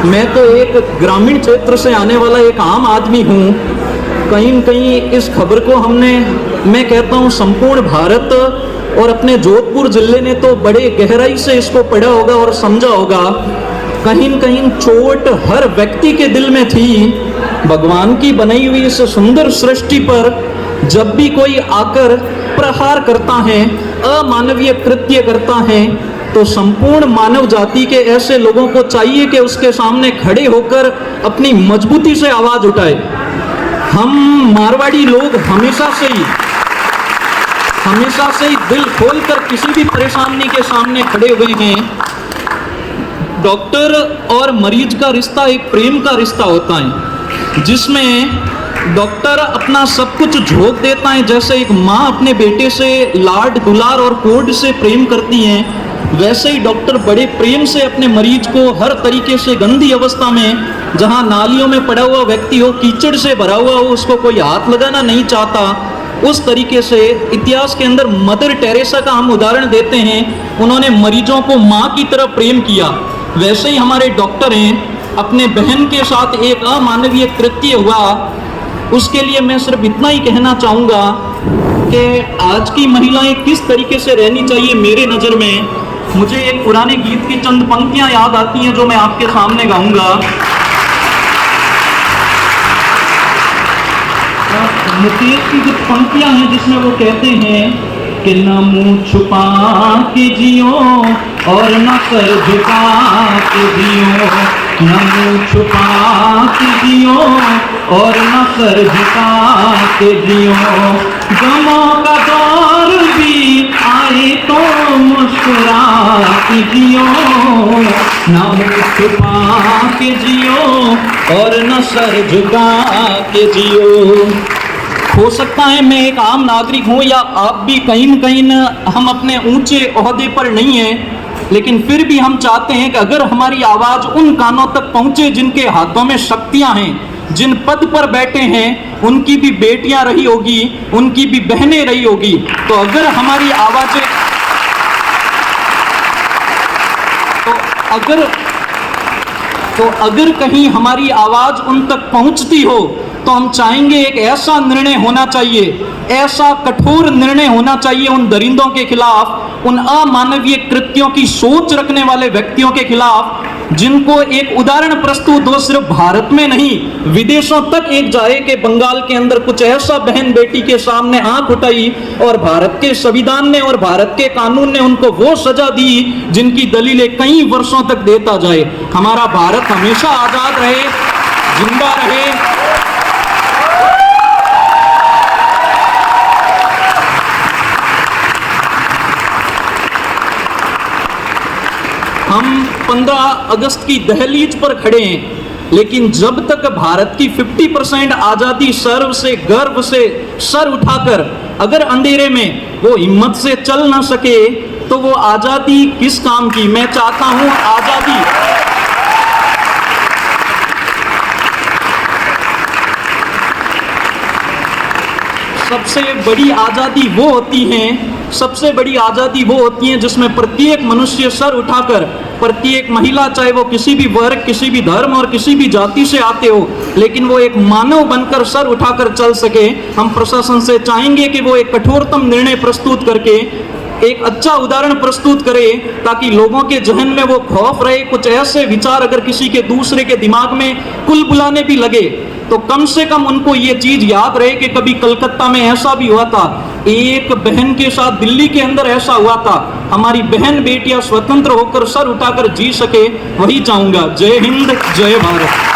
मैं तो एक ग्रामीण क्षेत्र से आने वाला एक आम आदमी हूँ। कहीं न कहीं इस खबर को मैं कहता हूँ संपूर्ण भारत और अपने जोधपुर जिले ने तो बड़े गहराई से इसको पढ़ा होगा और समझा होगा। कहीं न कहीं चोट हर व्यक्ति के दिल में थी। भगवान की बनाई हुई इस सुंदर सृष्टि पर जब भी कोई आकर प्रहार करता है, अमानवीय कृत्य करता है, तो संपूर्ण मानव जाति के ऐसे लोगों को चाहिए कि उसके सामने खड़े होकर अपनी मजबूती से आवाज उठाए। हम मारवाड़ी लोग हमेशा से ही दिल खोलकर किसी भी परेशानी के सामने खड़े हुए हैं। डॉक्टर और मरीज का रिश्ता एक प्रेम का रिश्ता होता है, जिसमें डॉक्टर अपना सब कुछ झोंक देता है। जैसे एक माँ अपने बेटे से लाड दुलार और कोड से प्रेम करती है, वैसे ही डॉक्टर बड़े प्रेम से अपने मरीज को हर तरीके से गंदी अवस्था में, जहाँ नालियों में पड़ा हुआ व्यक्ति हो, कीचड़ से भरा हुआ हो, उसको कोई हाथ लगाना नहीं चाहता, उस तरीके से इतिहास के अंदर मदर टेरेसा का हम उदाहरण देते हैं। उन्होंने मरीजों को माँ की तरह प्रेम किया। वैसे ही हमारे डॉक्टर हैं। अपने बहन के साथ एक अमानवीय कृत्य हुआ, उसके लिए मैं सिर्फ इतना ही कहना चाहूँगा कि आज की महिलाएं किस तरीके से रहनी चाहिए। मेरे नज़र में मुझे एक पुराने गीत की चंद पंक्तियाँ याद आती हैं जो मैं आपके सामने गाऊंगा। मुकेश की कुछ पंक्तियां हैं जिसमें वो कहते हैं कि न मुंह छुपा के जियो और न सर झुका के जियो, न मुंह छुपा के जियो और न सर झुका के जियो। गमों का दौर भी आए तो मुस्कुरा के जियो, न मुंह छुपा के जियो और न सर झुका के जियो। हो सकता है मैं एक आम नागरिक हूँ या आप भी कहीं न कहीं हम अपने ऊंचे ओहदे पर नहीं हैं, लेकिन फिर भी हम चाहते हैं कि अगर हमारी आवाज़ उन कानों तक पहुँचे जिनके हाथों में शक्तियाँ हैं, जिन पद पर बैठे हैं, उनकी भी बेटियाँ रही होगी, उनकी भी बहनें रही होगी, तो अगर हमारी आवाज़ें अगर कहीं हमारी आवाज़ उन तक पहुँचती हो, तो हम चाहेंगे एक ऐसा निर्णय होना चाहिए, ऐसा कठोर निर्णय होना चाहिए उन दरिंदों के खिलाफ, उन अमानवीय कृत्यों की सोच रखने वाले व्यक्तियों के खिलाफ, जिनको एक उदाहरण प्रस्तुत हो, सिर्फ भारत में नहीं विदेशों तक एक जाए कि बंगाल के अंदर कुछ ऐसा बहन बेटी के सामने आंख उठाई और भारत के संविधान ने और भारत के कानून ने उनको वो सजा दी जिनकी दलीलें कई वर्षों तक देता जाए। हमारा भारत हमेशा आजाद रहे, जिंदा रहे। हम 15 अगस्त की दहलीज पर खड़े हैं, लेकिन जब तक भारत की 50% आज़ादी सर्व से गर्व से सर उठाकर अगर अंधेरे में वो हिम्मत से चल ना सके, तो वो आज़ादी किस काम की। मैं चाहता हूँ आज़ादी सबसे बड़ी आज़ादी वो होती है जिसमें प्रत्येक मनुष्य सर उठाकर, प्रत्येक महिला, चाहे वो किसी भी वर्ग, किसी भी धर्म और किसी भी जाति से आते हो, लेकिन वो एक मानव बनकर सर उठाकर चल सके। हम प्रशासन से चाहेंगे कि वो एक कठोरतम निर्णय प्रस्तुत करके एक अच्छा उदाहरण प्रस्तुत करे, ताकि लोगों के जहन में वो खौफ रहे। कुछ ऐसे विचार अगर किसी के दूसरे के दिमाग में कुल बुलाने भी लगे, तो कम से कम उनको ये चीज याद रहे कि कभी कलकत्ता में ऐसा भी हुआ था, एक बहन के साथ दिल्ली के अंदर ऐसा हुआ था। हमारी बहन बेटियां स्वतंत्र होकर सर उठाकर जी सके, वही चाहूंगा। जय हिंद, जय भारत।